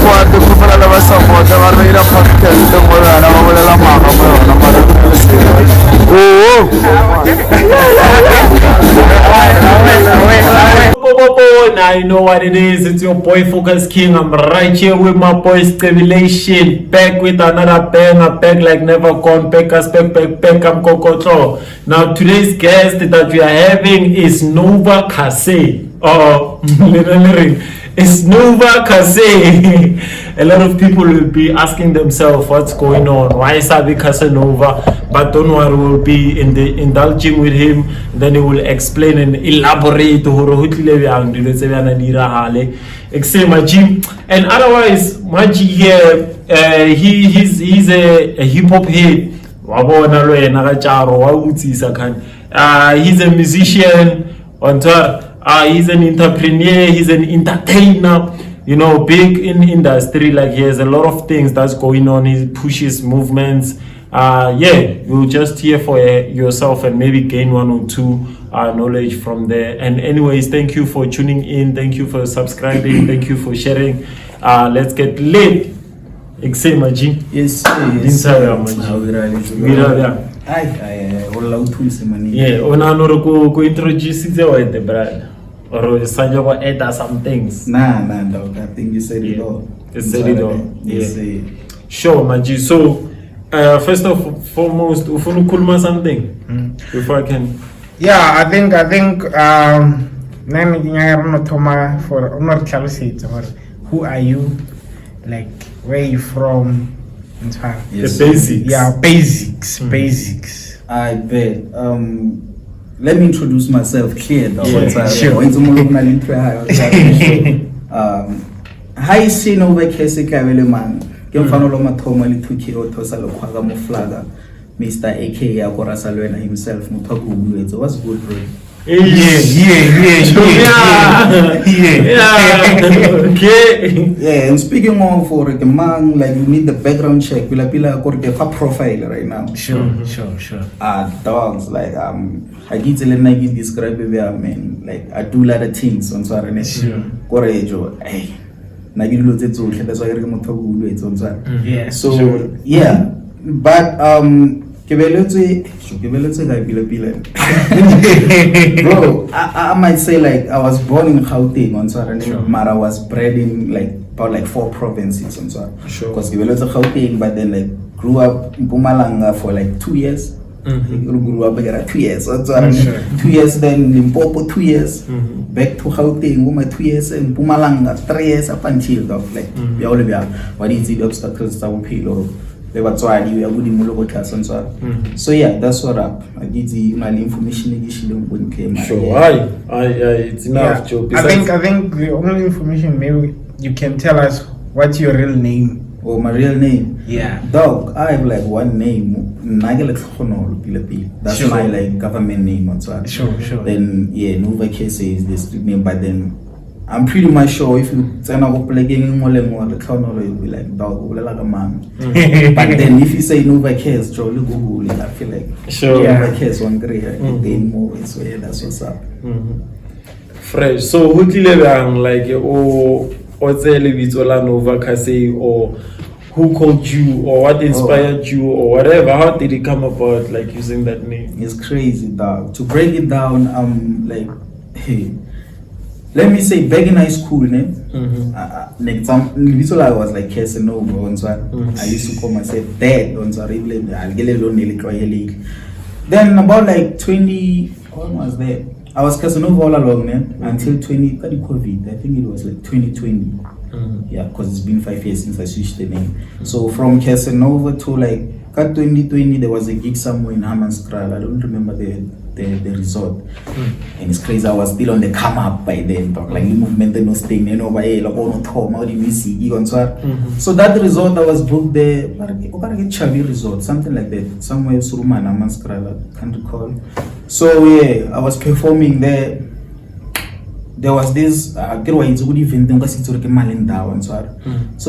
squad ku fana lava support va rira podcast mo yana va volela mama mo yona mara Now you know what it is. It's your boy Focus King. I'm right here with my boy Stabilization. Back with another banger. Back like never gone. Back as back. I'm Coco. Now today's guest that we are having is Novaca'sa. It's Novaca'sa. A lot of people will be asking themselves what's going on. Why is Sabi Casanova? But don't worry, we'll be indulging with him. Then he will explain and elaborate. And otherwise, Maji here, he's a hip hop head. He's a musician. He's an entrepreneur. He's an entertainer. You know, big in industry. Like he has a lot of things that's going on. He pushes movements. You'll just hear for yourself and maybe gain one or two knowledge from there. And anyways, thank you for tuning in. Thank you for subscribing. Thank you for sharing. Let's get lit. Yes. Go introduce the brand. Or add some things. Nah, dog. I think you said it all. You said it all. Yes. Sure, Maji. So, first and foremost, Ufunukulma something before I can. Yeah, I think who are you, like where you from, and so on. Yes. The basics. Yeah, basics. I bet. Let me introduce myself clear though. Yeah, sure. Hi, Mr Novaca'sa man. Mr. A.K.A. Akorasalwena himself. What's good, bro? And speaking more for the man, like you need the background check. We'll be like a profile right now. Sure. Dogs like I get to let me describe it. I mean, like I do a lot of things on Saturday. Sure. Courage, hey. That's why I'm yeah. So sure. Yeah, but bro, I might say like I was born in Gauteng on Saturday, sure. But I was bred in about 4 provinces on Saturday. Sure. Because Gauteng, but then like grew up in Mpumalanga for 2 years. Grew up 2 years. On Saturday. Sure. 2 years, then Limpopo 2 years. Back to Gauteng, 2 years, and Mpumalanga 3 years up until what is the obstacles that we pay or so yeah, that's what up. I give you my information when came. Sure. It's enough. Yeah. I think the only information maybe you can tell us what's your real name. Oh, my real name? Yeah. Dog, I have one name. That's sure. My government name. Sure. Then yeah, Novaca'sa is the street name, but then I'm pretty much sure if you turn up playing more, the clown will be like dog, like a man. But then if you say Novaca'sa, you Google it, I feel like sure. Novaca'sa one great game more. So yeah, that's what's up. Fresh. So who did Novaca'sa, or who called you, or what inspired you, or whatever? How did it come about, using that name? It's crazy, dog. To break it down, hey. Let me say, back in high school, I was like Casanova, I used to call myself Dad. Then about 20, what was that? I was Casanova all along, until COVID. I think it was 2020. Yeah, because it's been 5 years since I switched the name. So from Casanova to 2020, there was a gig somewhere in Hammanskraal. I don't remember the resort. And it's crazy, I was still on the come up by then, the movement no staying, so that resort I was booked there, Chavi resort, something like that, somewhere in Suruman, Hammanskraal, I can't recall. So yeah, I was performing there. There was this so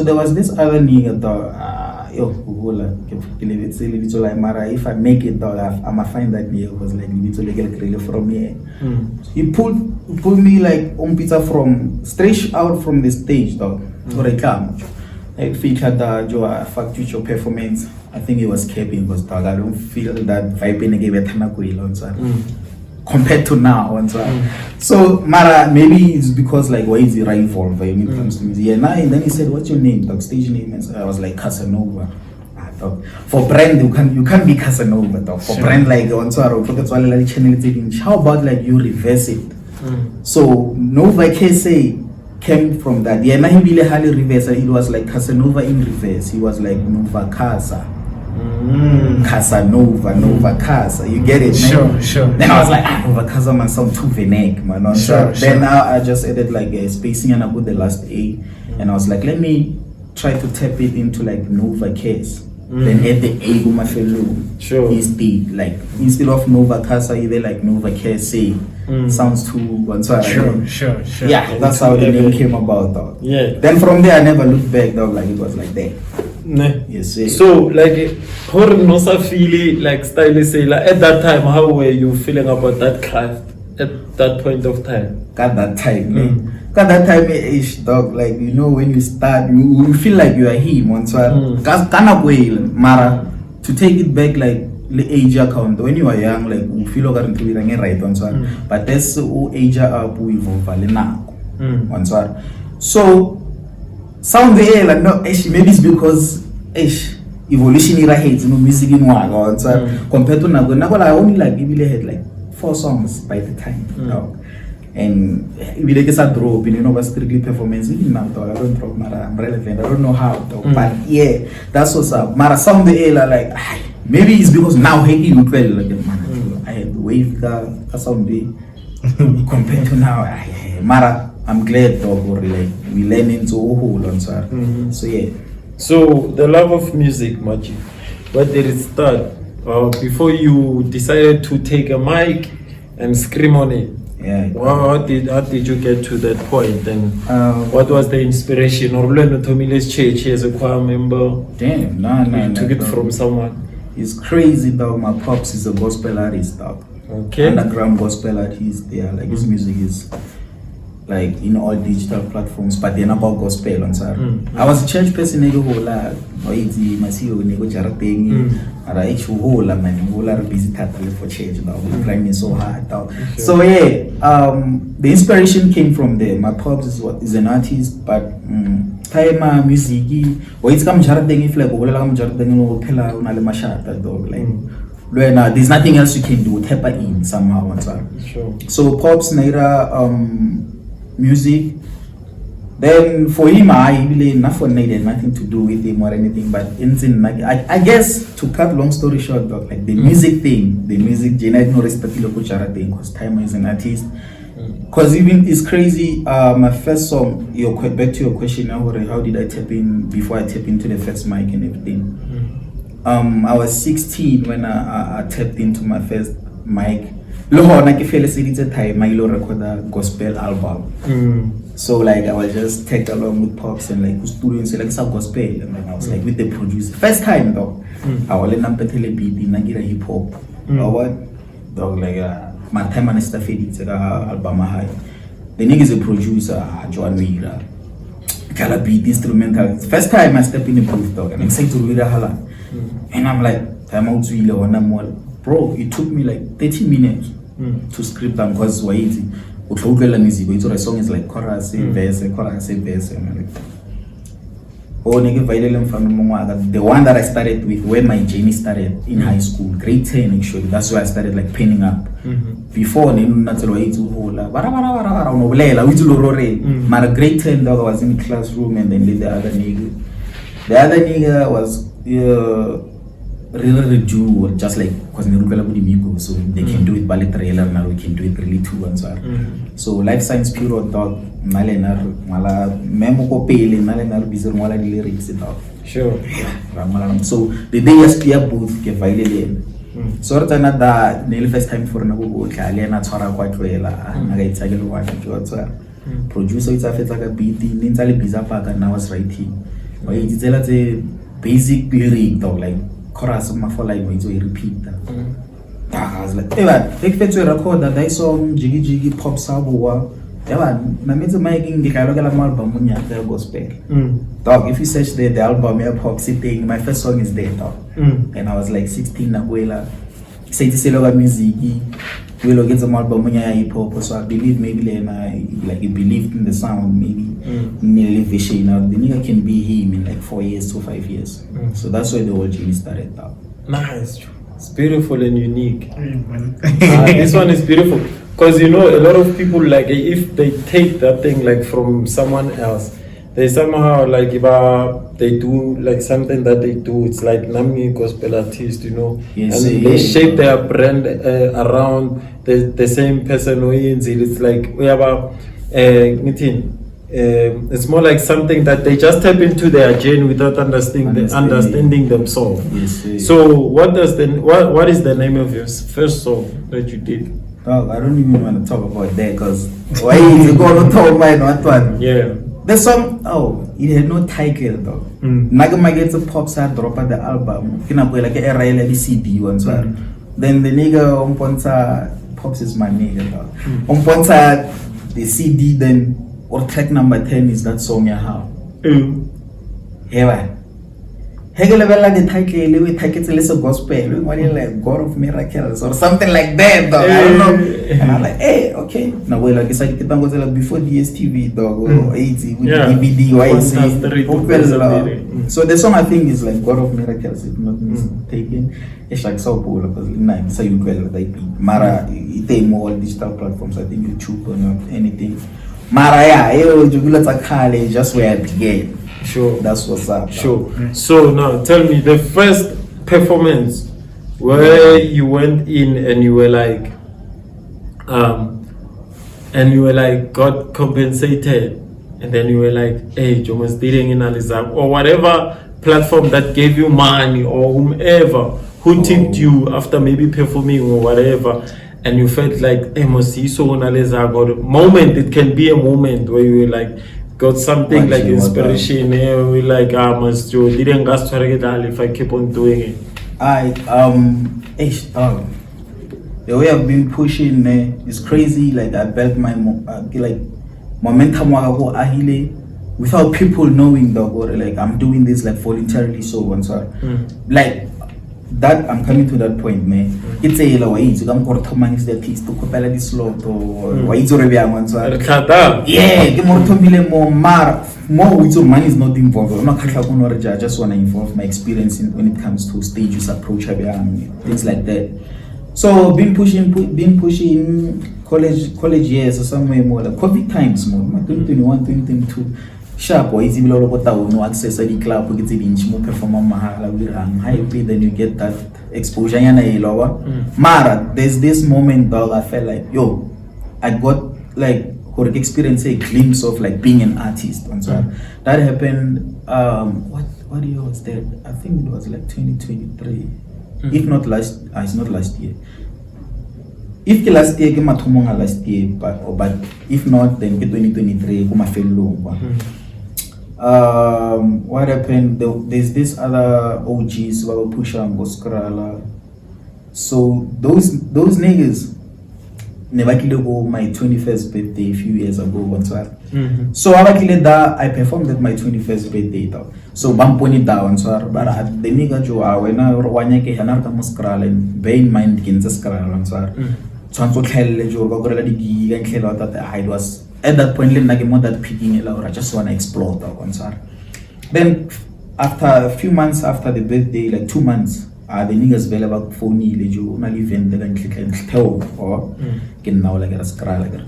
there was this other nigga if I make it though, I'ma find that nigga was from here. He pulled me pizza from straight out from the stage though. I featured Joa Fact Future performance. I think it was capping because dog, I don't feel that vibe in again compared to now. So Mara, maybe it's because like why is it rival when it comes to music? Yeah, and then he said, "What's your name?" Dog, stage name. And I was like Casanova. Dog. For brand, you can't be Casanova. Dog. For brand like how about like you reverse it? So Novaca'sa came from that. Yeah, he really highly reverse. It was like Casanova in reverse. He was like Novaca'sa. Casanova, Novaca'sa. You get it, man? Sure. Then I was like, Novaca'sa man sound too vague, man. Then now I just added like a spacing and I put the last A. And I was like, let me try to tap it into like Novaca'sa. Then add the A my fellow. Instead, like instead of Novaca'sa, either like Novaca'sa. Sounds too one. So Sure. yeah, that's how the name came about, dog. Yeah. Then from there I never looked back, dog. Like it was like that. Ne. Yes, sir. So like how nosa feel like style say like at that time how were you feeling about that craft at that point of time? Got that time, Got that time ish, dog. Like you know when you start you feel like you are him once kind way Mara to take it back like the age account when you are young like you feel like to be right on but that's age up we evolve now on so sound the air like no maybe it's because evolutionary hates music in one on compared to now I only like really had like 4 songs by the time and if you like a drop you know strictly performance even now I don't drop Mara I'm relevant I don't know how but yeah that's what's up Mara sound the air like maybe it's because now hey you well like man I had wave the sound compared to now Mara I'm glad dog like we learn into a whole on so yeah. So the love of music, Machi, where did it start? Before you decided to take a mic and scream on it? Yeah. How did you get to that point? And what was the inspiration? Or learn Tomile's church as a choir member? Damn, You took it from someone. It's crazy, dog. My pops is a gospel artist, dog. Okay. Underground gospel artist. Yeah, like his music is like in all digital platforms, but they're not about gospel on sir. I was a church person nego hola oiti masiyo nego jarateng ara actually hola man hola busy tata for church now grinding so hard dog. So yeah, the inspiration came from there. My pops is an artist, but time music oiti kam jarateng if like hola kam jarateng no phela una le mashata dog like there's nothing else you can do tap in somehow on sir. Sure. So pops naira music. Then for him, I really nothing needed nothing to do with him or anything. But I guess to cut long story short, dog, like the music thing, the music, Jane no respect to Kuchara thing because time is an artist. Because even it's crazy. My first song, back to your question, how did I tap in before I tap into the first mic and everything? I was 16 when I tapped into my first mic. I feel time I record a gospel album. So like I was just tagged along with pops and like studio and like some gospel and then I was like with the producer. First time though. I was like beat in hip hop. Or what? Dog like my time and stuff it's album high. The nigga is a producer, Joan Wira. Kala beat instrumental. First time I step in the booth dog and I'm saying to Wira Hala. And I'm like, time out to Wila one more. Bro, it took me like 30 minutes to script them because why easy. Music, a song is like chorus, verse, chorus, verse. And I'm like, oh, nigga, the one that I started with when my journey started in high school, grade 10 actually. That's why I started like penning up. Before, my grade 10 dog was in the classroom and then the other nigga was really do just like because so they can do it ballet trailer now we can do it really too and so life science period dog mala memo ko pele mala bizar mala lyrics dog sure so the day yes clear booth ke violin so rata da the first time for na go tlale na tshwara kwa tloela na ga itsagelo wa tjwa producer it's a fetsa ka beat nintsa le biza paka na was writing wa itsela tse basic lyric dog like chorus for like when you repeat that. I was like, hey man, take to record that song Jiggy Jiggy Pop Saboa Yeah, nametse making the album gospel. Dog, if you search the album, my first song is there, dog. And I was like 16 nabuela. Say this music, we'll get some album hip hop. So I believe maybe he believed in the sound, maybe nearly vision. The nigga can be him in like 4 years to 5 years. So that's where the whole journey started, dog. Nice. It's beautiful and unique. This one is beautiful because a lot of people, like, if they take that thing like from someone else, they somehow like if they do like something that they do, it's like Nami gospel artist, Yes, and they shape their brand around the same person who is. It's like we have it's more like something that they just tap into their gene without understanding themselves. Yes, so what is the name of your first song that you did? Dog, I don't even want to talk about that because why is it going to talk about what one? Yeah. The song, it had no title though. Naga gets a pop star drop at the album. Kina boy like a rail the CD once. Then the nigga Umponsa Pops is my nigga though. Umponsa the CD then or track number 10 is that song ya how. Hewa. Hegel like the title we take it a little gospel. What like God of Miracles or something like that dog. I don't know. And I'm like, hey, okay. Now well like it's like before DSTV dog or 80 with DVD so the song I think is like God of Miracles, if not mistaken. It's like so cool because so you well like Mara it more digital platforms, I think YouTube or not anything. Mara just where it began. Sure. That's what's up. Sure. So now tell me the first performance where you went in and you were like got compensated and then you were like, hey, Jomas dealing in Alizab or whatever platform that gave you money or whomever who tipped you after maybe performing or whatever, and you felt like, hey, so moment. It can be a moment where you were like got something like inspiration. We like must do didn't gas if I keep on doing it. The way I've been pushing is crazy. Like I built my momentum ahile without people knowing like I'm doing this like voluntarily so and so. Like that I'm coming to that point, man. It's a yellow way to come for Thomas the piece to copel this lot or why it's already a one. Yeah, get more to more with your money is not involved. I'm not I just want to involve my experience when it comes to stages approach things like that. So been pushing college years or somewhere more like COVID times more 2021 2022 sharp or easy no access to the club we get the perform high pay, then you get that exposure Mara, there's this moment dog I felt like I got like experience a glimpse of like being an artist and so that happened what year was that? I think it was like 2023. If not last, it's not last year. If the last year, last year, but if not, then 2023, what happened? There's this other OGs who were pushing Goskrala. So those niggas never killed my 21st birthday a few years ago. So I performed at my 21st birthday. So bamponi down so but the nigga jo when wanyake hanarka muskrala bear in mind kinza skrala so tshwantsho tlhelle jo ba gorela di giga ntlhela that I was at that point le nna ke mo that picking it I just want to explore that one so then after a few months after the birthday like 2 months the niggas vele ba phone ile jo na event la ntlhela or ke nna ola ke ra skrala ke re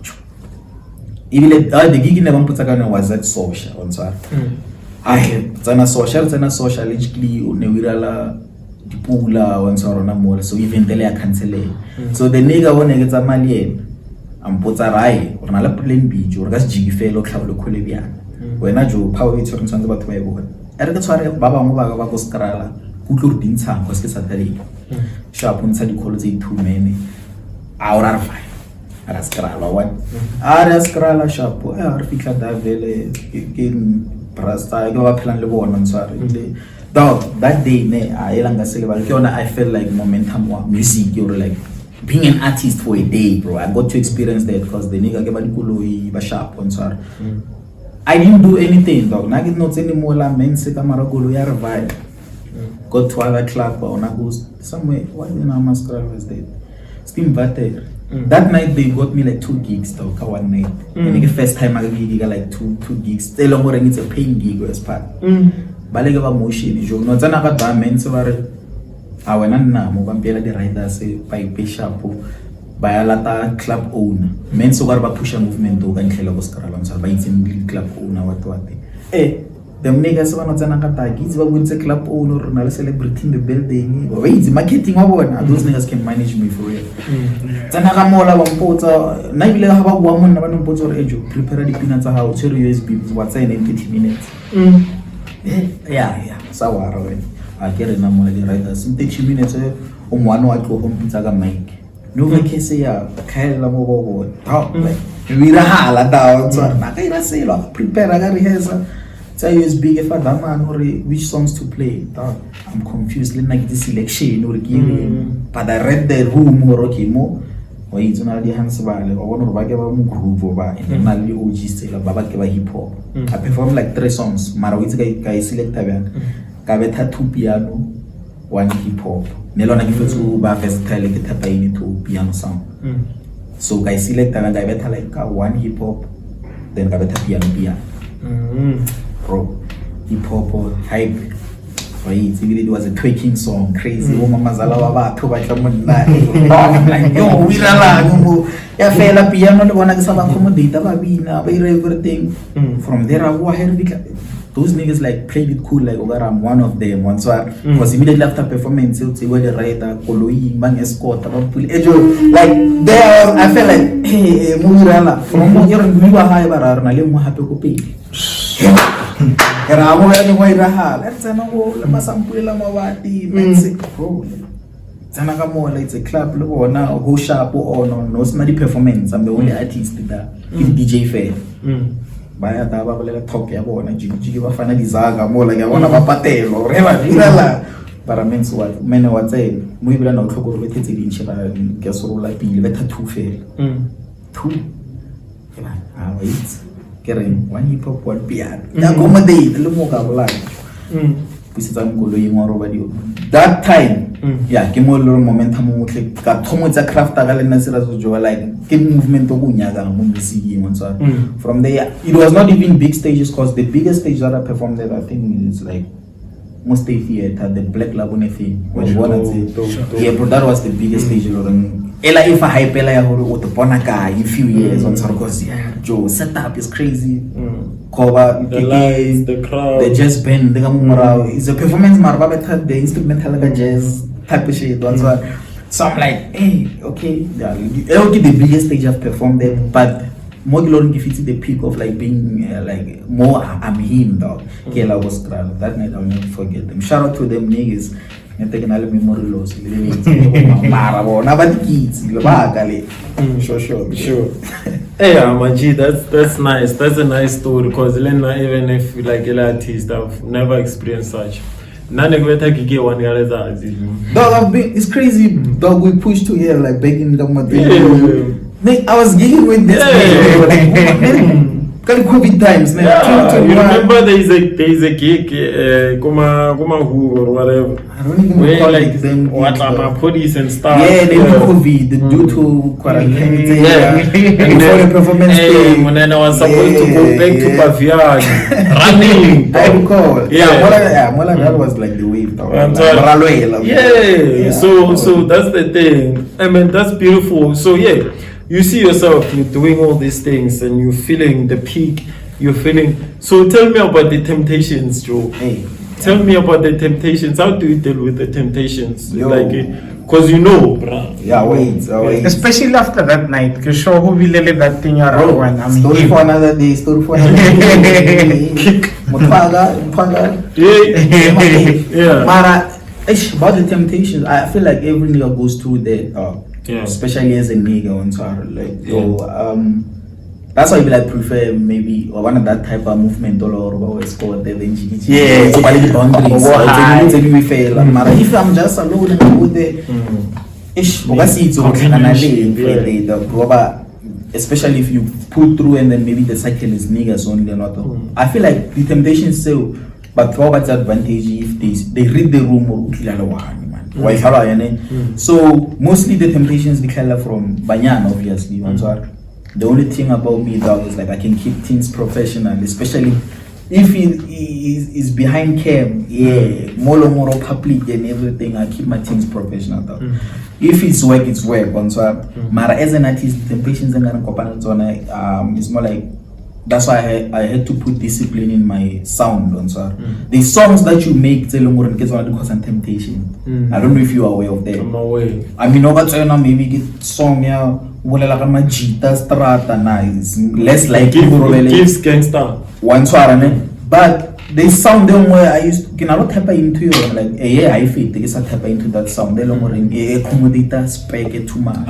ibile the gig ne ba mpotsa kana was that social on so tsena social logically ne wirala dipula once rona mo so even tele ya cancel so the nigga one get mali yena ampotsa rai rona la plan B jo re ka jigi fela o tlhabole khole bya wena jo power it re tsantse batho ba ibona ere ke tshware ba bangwe ba go skrala kutlo re dintshang go se Saturday sharp ntsa di kholo tse 2 mene ahora fine ara skrala one ara skrala sharp re fitla da vele ke Prasta, I go up and live on sorry. Dog, that day, I felt like momentum music, you're like being an artist for a day, bro. I got to experience that because the nigga gave a sharp on sir. I didn't do anything, dog. I get not anymore la mense kamaragolo ya revive. Got to other club on I go somewhere. What the name was that? Steam Vate. That night they got me like 2 gigs, dog. One night. And the first time I got like two gigs. Tell them more it's a paying gig as part. Balega ba motion. Jo no tsana ka ba mense ba re. I went on now, Mobile the riders by Peshapo by a lata club owner. Men so garba push a movement to and Helagoscaralons by in club owner what. Eh, the niggas one of Zanakata gives a club owner and I'll celebrating the building. Wait, the marketing one. Those niggas can manage me for real. Zanaka Mola one pota, Nabila have a woman, one port or edge, prepare the peanuts house, USB, what's in 30 minutes. Yeah, sour. I get a number of the writers. In 30 minutes, one or two home pizza mic. No, I can say, Kyle talk like we are down. So I say, prepare a rehearsal. Tell you it's big if I don't know which songs to play. I'm confused. Like this selection or giving, but I read the room or okay more. Or it's not the hands of or one of Bagava group over and then OG still Baba hip hop. I performed like 3 songs. Marawitz guy select Gaveta 2 piano, 1 hip hop. Nelona give to versatile guitar into 2 piano sound. So guy select and Gaveta like 1 hip hop, then Gaveta piano. Bro, hip hop or hype. Right, it was a twerking song, crazy. Oh, Mama Zalawa, to like someone like, yo, we are fella piano, the one that some accommodate, everything. From there, I those niggas like played it cool, like I'm one of them. Once was immediately after performance, they were the writer, Koloi, Bang Escort, like there, I felt like, hey, Murala, from what you're high, but I'm happy to pay. Karamo ya ngwa irahala let's na go la masampula mawati mense bro tsana ka mola it's a club le bona go sharp or no sna di performance. I'm the only artist there in DJ fair baya ta ba bolela talk ya bona jiji ba fana dizaga mola ya bona ba patelo re ba dirala para mense wa mene wa tse mo ibila na utlhoko re tetse di nchela ke sorola pile ba tattoo fair 2 wait Kering, 1 hip hop, 1 piano. Accommodate, look more like. That time, yeah, came all momentum, like, got Tomo's a craft, like, give movement to Bunyaga, from there, it was not even big stages, because the biggest stage that I performed there, I think, is like, most theater, the Black Laguna thing, was one of the, yeah, but that was the biggest stage. Ela if I hype ela ya hore o te bona ka in few years on because Joe setup is crazy. Cover the lights, the crowd, the jazz band, it's a performance marba the instrumental like jazz type of shit. So I'm like, hey, okay, yeah, the biggest stage I've performed there, but more glory if it's the peak of like being like more I'm him dog. Kela was crowd. That night I'll never forget them. Shout out to them niggas. I'm taking all memory loss. Sure. Hey, Amaji, that's nice. That's a nice story because even if like an artist, I've never experienced such. Dog, it's crazy. Dog, we pushed to here like begging them. I was giggling with this. COVID times, man. Yeah, you remember there is a gig, Guma who or whatever. I don't even recall like them. What police and stuff. Yeah, they do COVID due to quarantine. Yeah, and before the performance day, when I was supposed to go back to Pavian, running. I recall. Yeah, that was like the wave. Yeah, so that's the thing. I mean, that's beautiful. So yeah. You see yourself, you're doing all these things and you're feeling the peak, you're feeling. So tell me about the temptations, Joe. Hey. Tell me about the temptations. How do you deal with the temptations? Yo. Like, because you know, bro. Yeah, wait. Especially after that night, because show who will let that thing around when I'm story for another day, Yeah. Mara, about the temptations, I feel like every nigga goes through that. Yeah. Especially as a nigga on Twitter, like that's why I prefer maybe one of that type of movement or always called the yeah, so the boundaries. If I'm just alone and I go there, Ish, especially if you pull through and then maybe the cycle is niggas only or not. I feel like the temptation still, but for what's advantage if they read the room or so mostly the temptations they color from Banyan, obviously. The only thing about me though is like I can keep things professional, especially if he is behind cam, more public and everything. I keep my things professional though. If it's work, it's work. Mara as an artist, the temptations and it's more like that's why I had to put discipline in my sound. The songs that you make, get one of the cause and temptation. I don't know if you are aware of that. I'm aware. I mean, maybe get song strata nice, less like gives gangster. But they sound them where I used to cannot tap into you like I feel they can tap into that sound. They accommodate spec too much.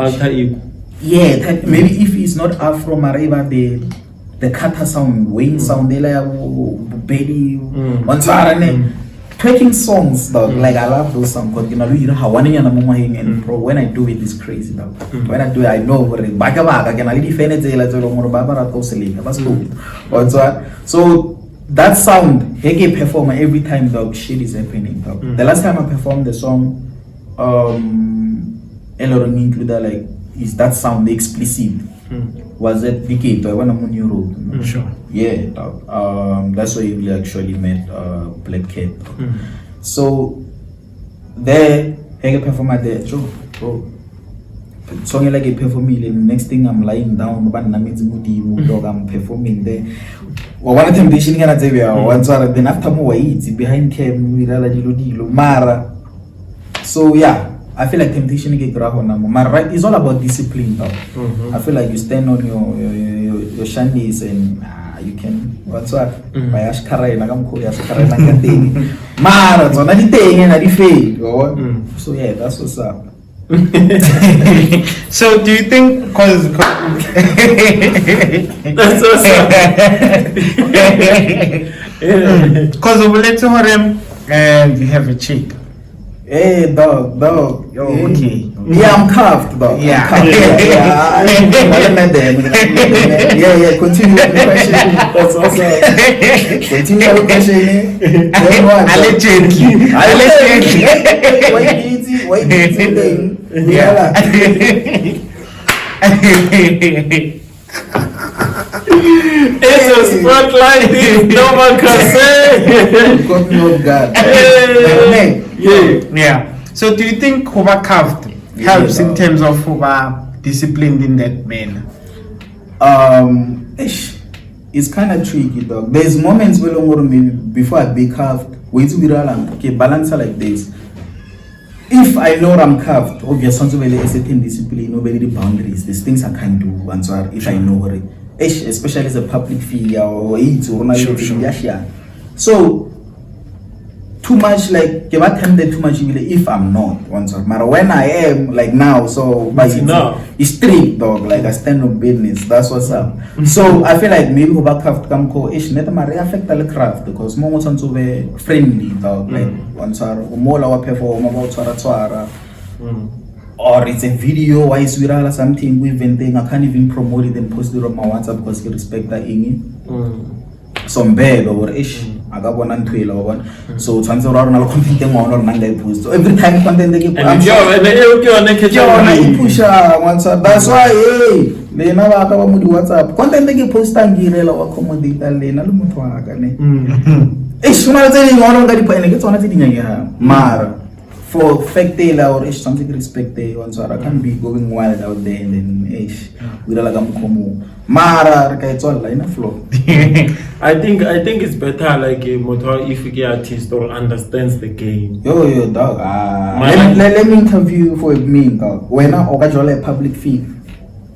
Maybe if it's not Afro Mareva the kata sound, Wayne sound, they like baby twerking songs dog. Like I love those songs because and bro, when I do it it's crazy dog. When I do it I know what it I can really defend it so that sound he can perform every time dog shit is happening dog. The last time I performed the song Elorong included like is that sound explicit was it decade when I'm on Europe. Sure. Yeah, that's why we actually met Black Cat. So there, I perform at there. Bro, song like a performing. Next thing I'm lying down, I'm performing there. One temptation can say then after more behind cam we Mara. So yeah. I feel like temptation get grab on them. Right, it's all about discipline though. I feel like you stand on your shandies and you can by ashkara na kam khoya ashkara na kating. Mara zona di teng na di fail. So yeah, that's what's up. So do you think because that's what's up. Because of let's and you have a chick. Hey dog. Yo, okay. Yeah, I'm cuffed dog. Yeah. Yeah. Continue with the question. That's awesome. Continue with the question. Wait. It's a spotlight. Novaca'sa. God. Yeah. So do you think Hoba carved helps in terms of Hoba disciplined in that manner? It's kind of tricky dog. There's moments where maybe before I be carved, wait to be okay, balance like this. If I know I'm carved, obviously a certain discipline, nobody the boundaries. There's things I can do if I know it. Especially as a public figure or so too much like give attended too much if I'm not but when I am like now so by it's strict dog like I stand on business. That's what's up. So I feel like maybe about craft come net affect the craft because more want to be friendly dog like more our perform about or it's a video wise viral or something we thing I can't even promote it and post it on my WhatsApp because you respect that some bad or ish I got one and two one so chances are not content on or nanga post so every time content they get push that's why they never have WhatsApp content they get post and get or accommodate lena ish one thing on the get on mara for fake tailor or something respect they once I can't be going wild out there and then we don't like Mara it's all line of flow. I think it's better like a motor if you artist or understands the game. Yo dog. Let me interview for me dog. When I occasionally public figure.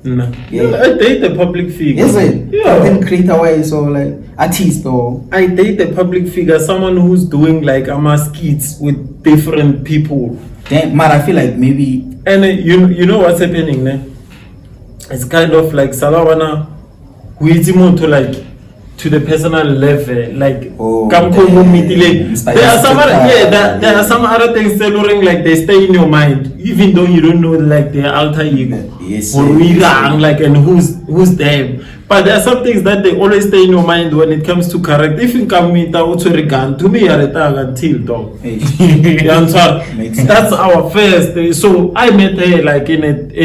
No. Yeah. I date the public figure. Is it? Yeah. Content creator wise or like artist or I date the public figure, someone who's doing like skits with different people. Then man, I feel like maybe and you know what's happening ne? It's kind of like Salawana who is to like to the personal level, like Oh, there are some other, there are some other things that like they stay in your mind, even though you don't know like their alter ego Yes, or yes, like and who's them. But there are some things that they always stay in your mind when it comes to character. If you come with to me, until dog. You understand? Makes sense. That's our first. So I met her like in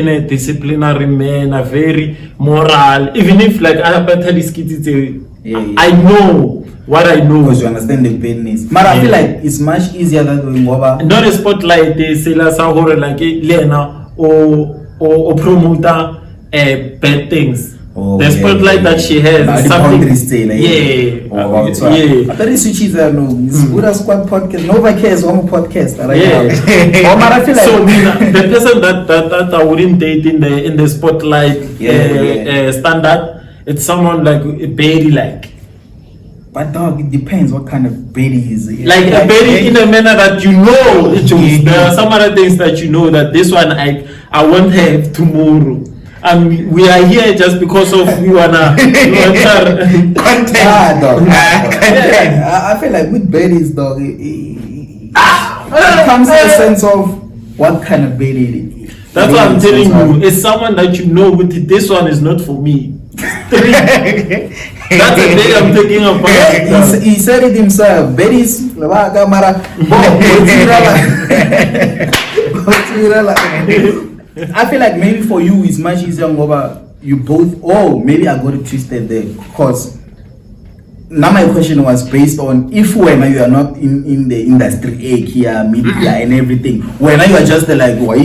a disciplinary man, a very moral. Even if like I better this kid, I know what I know. Because you understand the badness. But I feel like it's much easier than going over. Not a spotlight. They say like Lena or promoter bad things. Oh, The spotlight that she has Now is the something. boundaries stay, like, Yeah, I thought this switches are no. It's Buddha Squad podcast. Novaca'sa one podcast. Right Yeah. now. But I feel like So the person that I wouldn't date in the spotlight standard, it's someone like a baby like. But dog, it depends what kind of baby is it. Like a baby in a manner that you know it was. There are some other things that you know that this one I won't have tomorrow. And we are here just because of we wanna content. Dog. I feel like with babies, dog, it comes to a sense of what kind of baby it is. That's what I'm telling you. It's someone that you know with this one is not for me. That's the thing I'm thinking about. He said it himself. Babies, I feel like maybe for you it's much easier over you both. Oh, maybe I got it twisted there because now my question was based on if when you are not in the industry here, media and everything, when you are just like why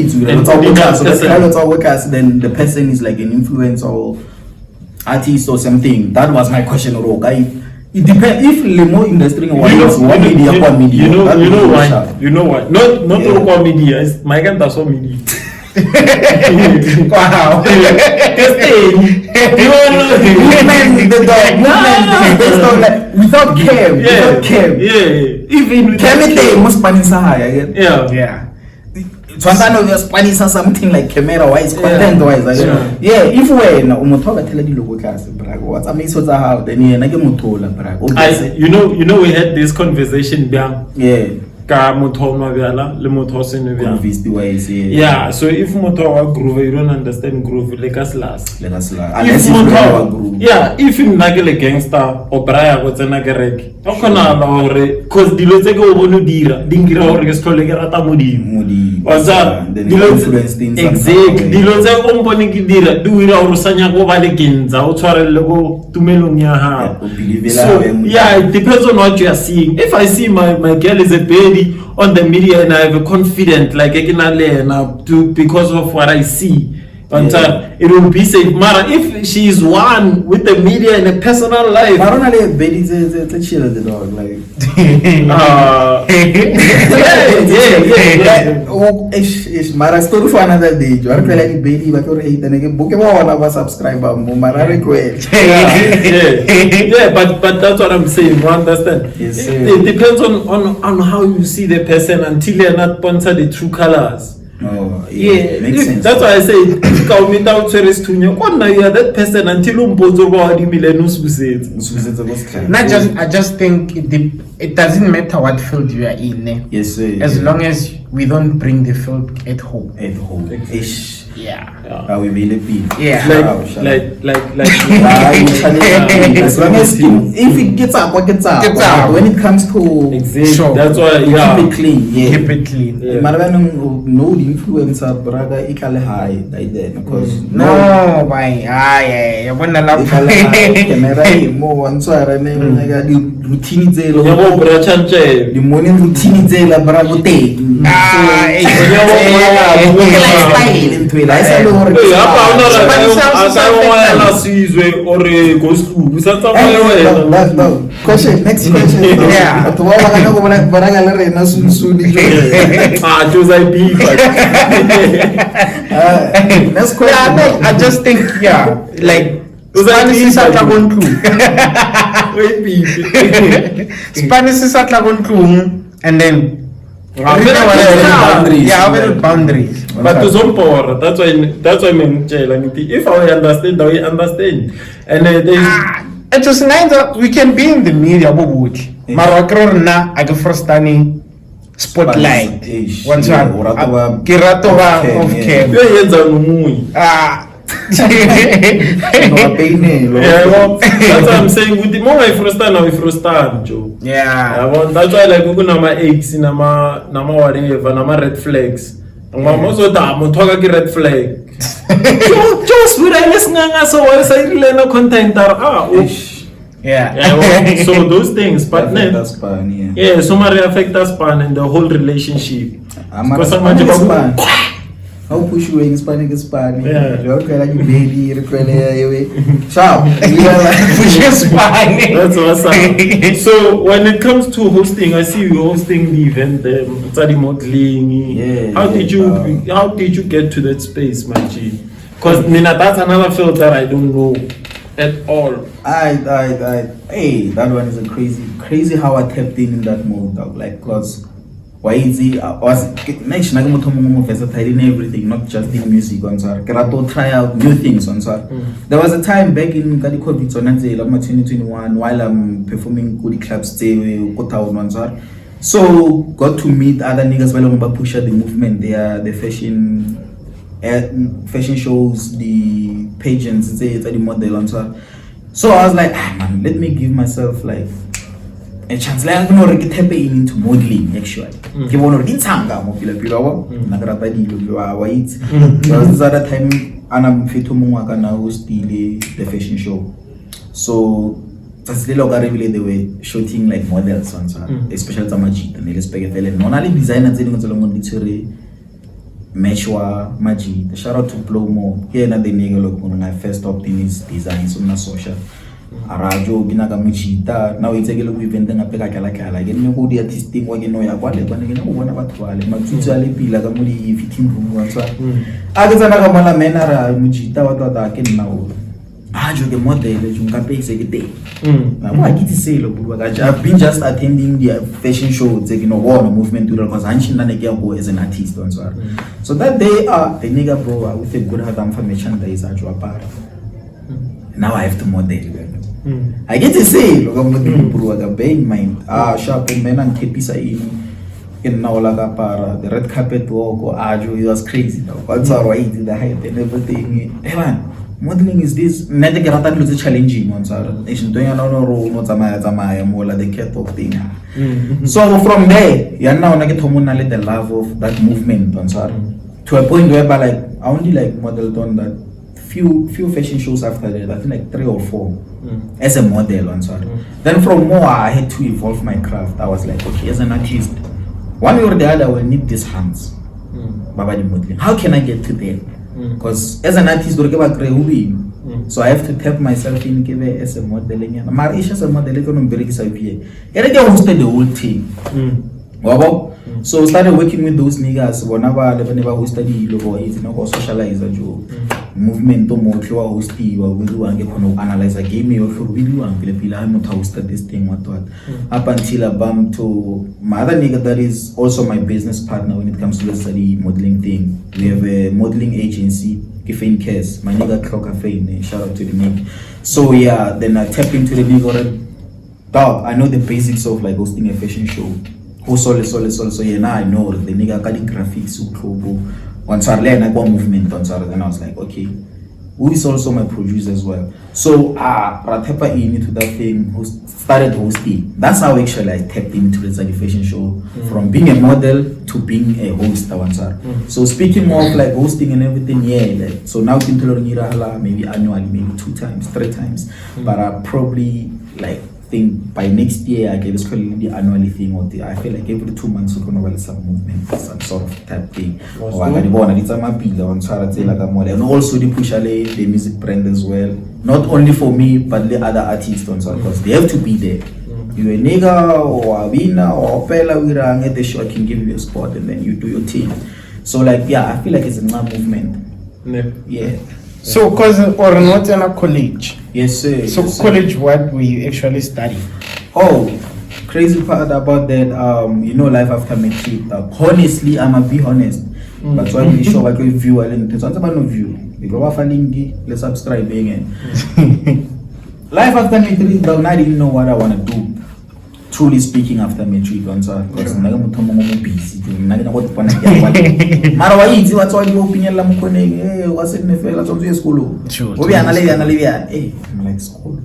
workers, then the person is like an influencer or artist or something. That was my question. It depends if Lemo industry wise what media. You know why? Not local media. It's my kind of media. Wow. Without care. Even Yeah. Something like camera wise, content wise. If we we had this conversation ka motho wa bjala le motho se ne bjala. Yeah, so if motho wa groove you don't understand groove le ka slash. If you nna ke le gangster o braya go tsena kereke o khona ba hore cause dilo tse ke o bono dira dingira hore ke stlole ke rata modimo exactly dilo tse o mpone ke dira di wira hore sanya go ba le kenza o tshwarelle go tumelong ya ha. So yeah, it depends on what you are seeing. If I see my girl is a baby on the media and I have a confident like because of what I see, it will be safe. Mara, if she is one with the media and a personal life, I don't know if babies a chill the dog like. Mara story for another day. You are like baby, but you're hating again. Book one of us subscriber. Mara request. But that's what I'm saying. You understand? Yes, it depends on how you see the person until you're not sponsor the true colors. Oh, makes sense. That's why I say you are that person until I just think it doesn't matter what field you are in. Yes, sir. As long as we don't bring the field at home. Ish. Yeah. We really be. Yeah. As long as if it gets up, what gets up. When it comes to exactly. That's why keep it clean. Keep it clean. No influencer brother ikale high like that because no why I wanna love camera mo wanswara ne the routine zelo the morning routine zela bravo te question next question yeah next question I just think like Spanish is at and then boundaries. But to some power, that's why I'm if I understand, I understand. And It was nice that we can be in the media, Bobuchi. Marakro na agafrostani spotlight. Once Kirato of Kem. Ah. That's what I'm saying. With the more I frustan, Joe. Yeah. That's why like Google nama eggs, nama whatever, nama red flags. Also talk red flag. Just with I listen so what is I no content yeah. So those things, but yeah, so much affect us span and the whole relationship. Because how push you in Spanish? Yeah. Like baby, ciao. Push Spanish. That's awesome. So when it comes to hosting, I see you hosting the event, study modeling. Yeah. How did you get to that space, my G? Because that's another field that I don't know at all. Hey, that one is a crazy how I tapped in that mode, dog. Like, cause why is it? I was next versatile in everything, not just in music. On sir, to try out new things. On sir, there was a time back in COVID 2021 while I'm performing good clubs, on sir. So got to meet other niggas while push the movement. The fashion shows, the pageants, it's the model on sir. So I was like, man, let me give myself like a chance. Like I'm gonna get into modeling actually. Give on already tanga mo pila nagrata dilo wait. There was other time I'm fit to mwaka na host the fashion show. So that's the logo really the way shooting like models on sir, especially Tamajit and expect non only designer zeli ngotsolongo literally matchwa Majid. Shout out to Plomo. Here na the nigga look when I first stopped in his designs on social. Arajo binaga mujita now it's a little event na peka kala again no go the artistic wa ke no ya kwale bana ke no bona batho bale matsutsu a le pila ka mo di fitting room wa tswa a ke tsana ka mala menara mujita wa tota ke nna o ajo ke model jo nka pese ke te na wa ke tselo bua ka I've been just attending the fashion show tse ke no bona movement tour because anchi nna ne ke go as an artist on so that day the nigga bro with a good heart am for merchandise ajo apart now I have to model. I get to say, look, I'm going to bear in mind. Sharp men and kepisa in Naulaga para the red carpet walk or Ajo, it was crazy. What's all right in the height and everything. Hey man, modeling is this. Netakarata was challenging on Sarah. Nation doing another role, not Zamaya, more like the cat of thing. So from there, you're now like the love of that movement on Sarah to a point where like I only like modeled on that. Few fashion shows after that, I think like 3 or 4 as a model on sort. Then from more I had to evolve my craft. I was like, okay, as an artist, one way or the other I will need these hands. Modeling. How can I get to there? Because as an artist, so I have to tap myself in as a modeling. Marisha as a model, I hosted the whole team. So started working with those niggas whenever we study logo is socialize a movement to more host we do analyze a game or video and I'm hosted this thing what up until I bump to my other nigga that is also my business partner when it comes to the study modeling thing. We have a modeling agency, Kifane Case, my nigga Kafane, shout out to the nigga. So yeah, then I tap into the nigga dog. I know the basics of like hosting a fashion show. So yeah, now I know the nigga got the graphics once I learned about movement on Saturday, then I was like, okay, who is also my producer as well. So I tapped into that thing, started hosting. That's how actually I tapped into the fashion show from being a model to being a host. So speaking more of like hosting and everything, yeah, like so now maybe annually, maybe 2 times, 3 times, but I probably like think by next year I get the annually thing or I feel like every 2 months we're gonna have some movement, some sort of type thing. Or I got it's a mapilla on and also the push the music brand as well. Not only for me but the other artists on because they have to be there. You a nigga or a winner or a fella we at the show I can give you a spot and then you do your thing. So like yeah, I feel like it's a movement. Yeah. So, cause or not in a college. Yes, sir. So, yes, college, sir. what we actually study? Oh, crazy part about that. Life after matric. Honestly, I'ma be honest. But when we show like a view, I learn to talk about no view. Because let's subscribe again. life after matric, dog, I didn't know what I want to do. Truly speaking, after matric, because I'm busy. Mara waizi what's all your opinion la mkoneng what's in the fella to school obi analivia I'm like school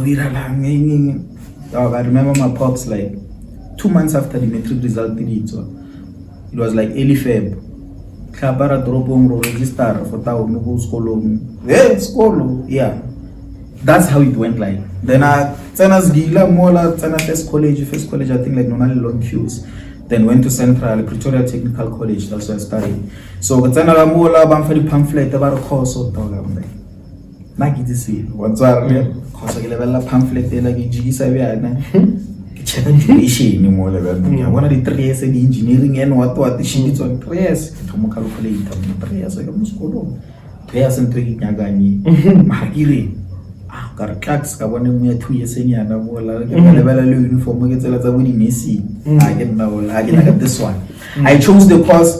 we lang dog. I remember my pops like 2 months after the matric result it was like early Feb khabara dropong ro register for town no school yeah, that's how it went. Like then I tsena mola tsena first college I think like normally long queues. Then went to Central Pretoria Technical College. That's where I studied. So tsena la mola bam fa di pamphlet about course of dog. I'm like na ke ditse what's our course ke level la pamphlet la ke jigisa bya na ke cheka duration mo level ya bona di 3 years di engineering and what she did on 3 years ke thomo calculator 3 years ka mo sekolo 3 years ntwe ke nyaganye mahakire ka re class ka bone mo ya 2 years enyana mo la ke level le uniform ke tsela tsa bo di Messi I get now I get this one. I chose the course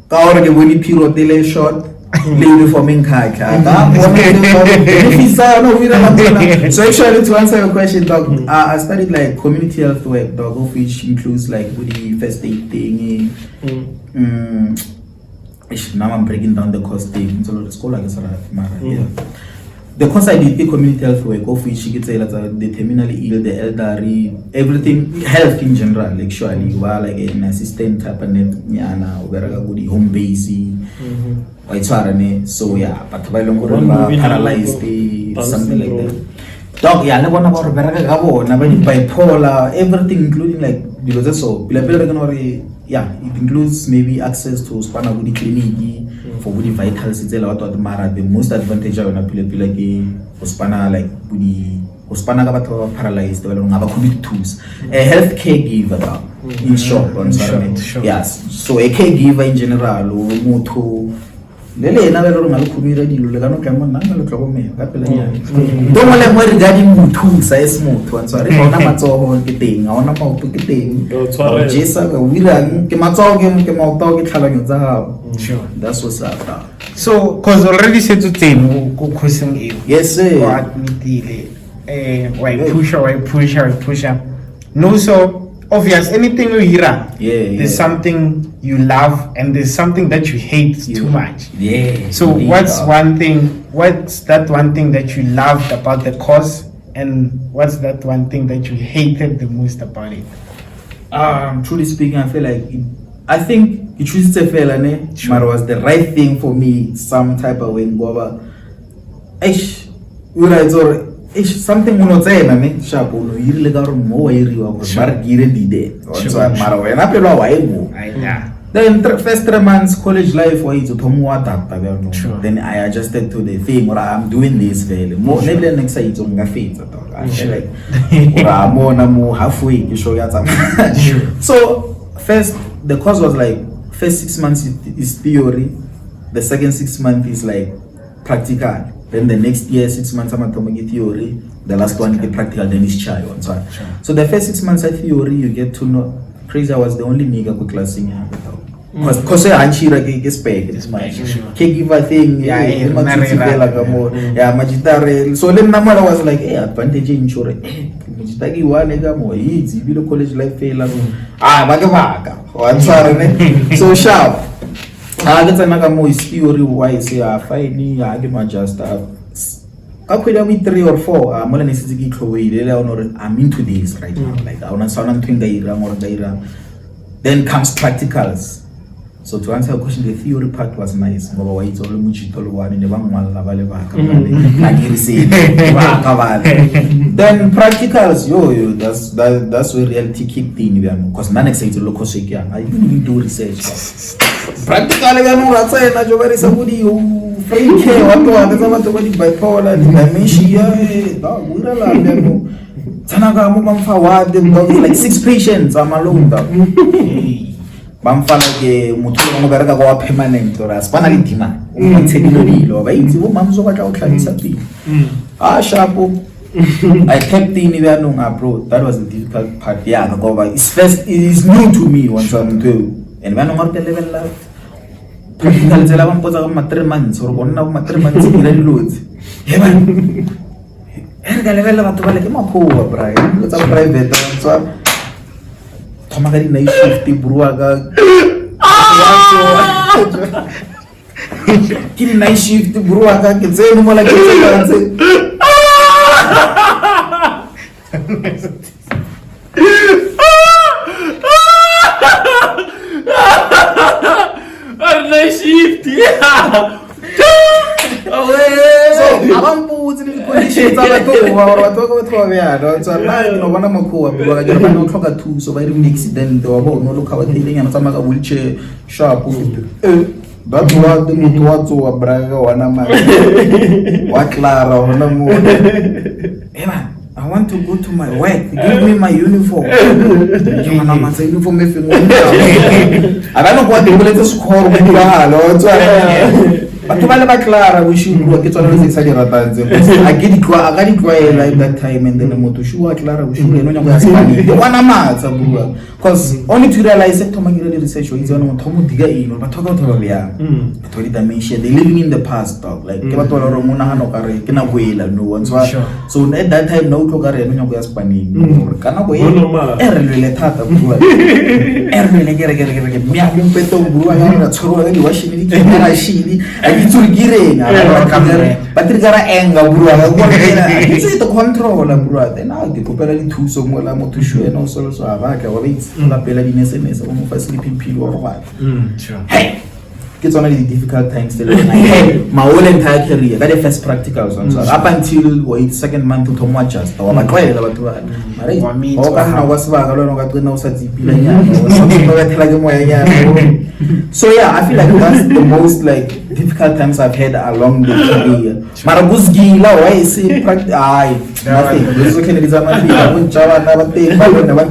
ka ore ke bone period le short le uniform in khakha so actually to answer your question dog, I studied like community health work dog, of which includes like the first aid thing. Now I'm breaking down the course thing so the school I guess yeah. The course I did community health work, of which you get say the terminally ill, the elderly, everything health in general. Actually, you are like an assistant type of nyana, good home base. So yeah, but paralyzed, something like that. Dog, yeah, never about bipolar, everything including like because so yeah, it includes maybe access to spinal body clinic for body vitals. It's a lot of the most advantage of a like spinal like body spinal paralyzed or ngaba tools. A health caregiver in short, yes. So a caregiver in general moto lele na vero ngalo khumira dilo le kana ka mona ngalo tlhokomela ka pela nyane don't let mo regarding motho sa es motho antsa re bona matsogo ke teng a ona maoto ke teng o jesa go wirang ke matsogo ke maoto ke tlhalanyo tsa gago sure that's what's up so cause already said to them go question you yes sir what admitile why pusher no so obvious anything you hear there's something you love and there's something that you hate too much so what's that one thing that you loved about the course and what's that one thing that you hated the most about it? Truly speaking I feel like I think it was a fail but it was the right thing for me some type of way ngoba it's something unotsena sharp uno yirile ka re mo wa iriwa go ba re dire dide mara wena pelo wa emo then first 3 months college life wa itso thomo wa data then I adjusted to the thing or I'm doing this vele mo nebile next side itso nga fetsa I feel like ora mona mo halfway ke show ya tsama so first the course was like first 6 months is theory the second 6 months is like practical. Then the next year, 6 months, I'm going theory. The last one, the practical, then is child. So the first 6 months of theory, you get to know. Crazy, I was the only nigga who class in here. Because I get spec. Caregiver thing, magitare. So then Namara was like, hey, advantage insurance. Magitagi one nigga more easy. Below college life fail. So sharp. I get another more theory why say I find I get my just I could have 3 or 4 I'm only necessarily I'm into this right now like I want to sound then comes practicals. So to answer your question, the theory part was nice. Then practicals, that's where reality kicked in. Because none excited to look I didn't even do research. Practically, I know that's why I somebody who free care what to bipolar dementia. Like 6 patients. I'm alone. Bamfana ke motho mo bereka go permanent or spana le dima o mtshedilo dilo ba itse bo mamzo ka tla o tlhabisa pele sharp I kept in even bro that was the difficult part because it's new to me once I'm to and when I'm at the level practical tsela ba mpotsa ka 3 months or gonna ba 3 months ke di lots he man ga level batho ba le ke makhoa bra lo tsa private so thoma ka di night shift burua ka ke di night shift burua ka ke tseno mola ke tsentse night shift so abambutse le conditions tsa batho ba bjana tsa nna no bona makhoa burua ka jana no tlhoka thuso ba ire accident wa bona lo khawa tlenyana tsa maka wheelchair sharp ba twa de motho wa tsoa braga wana ma wa Clara hona mo I want to go to my work. Give me my uniform. You know, my uniform if you want. I don't know what they will score with you. But to my Clara, we should work it on I get it. I got it right that time, and then the motor shoe Clara, we should know the one a month. Because only to realize that Tom research is on Tom Diga in or Togo Tobia. To dimension, they living in the past, dog. Like Kevatoro Romana Hanokare, Kena Whale, no one. So at that time, no Togare, no Gaspani, Kanaway, Errele Tata, Errele Miakum Peto, Brua, washing it, and I see I need to get but there's an anger, it's the control, Brua. Then I'll be preparing to some more to show and also la bella di SMS or for sleeping pill or what. Hey, it's only the difficult times still. My whole entire career, that is first practical. So up until wait second month to watch us. Or my client about to I was so yeah, I feel like that's the most like difficult times I've had along the career. Marabuzgi la why say practice nothing. This okay is a man Java never take never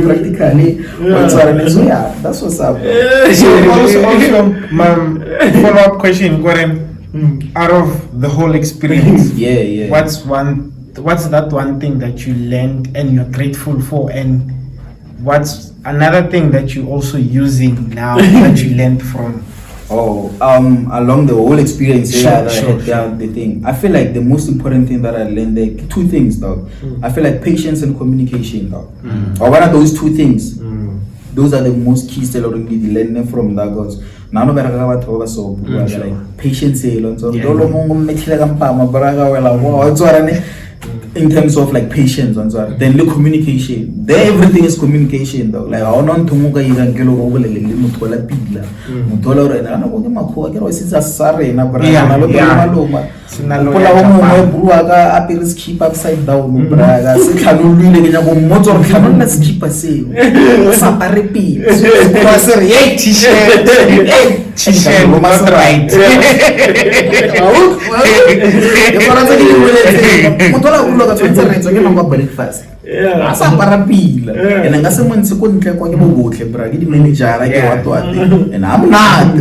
practically. So yeah, that's what's up. So also follow-up question, Goren, out of the whole experience, yeah. What's that one thing that you learned and you're grateful for, and what's another thing that you're also using now that you learned from? Along the whole experience, the thing. I feel like the most important thing that I learned, like two things, dog. I feel like patience and communication, dog. Or one of those two things. Those are the most keys that already learning from that, because none of it so like patience, in terms of like patience and so then the communication there everything is communication though like I don't to muka irangelo go le muthola pila muthola re na go ke makhoa ke re sitsa sare na bra na lo maloma sinalola mo brua ka apere skip upside down bra ga se tlhalolile ke nya go mmotso re tlhalolna skip se sa pare pila go se re t-shirt t-shirt not right muthola tshwantse ke nngwa breakfast asa parapila ene nga se montse ko ntle kwa ke bo botle bra ke di manager ke wa twate ene I'm not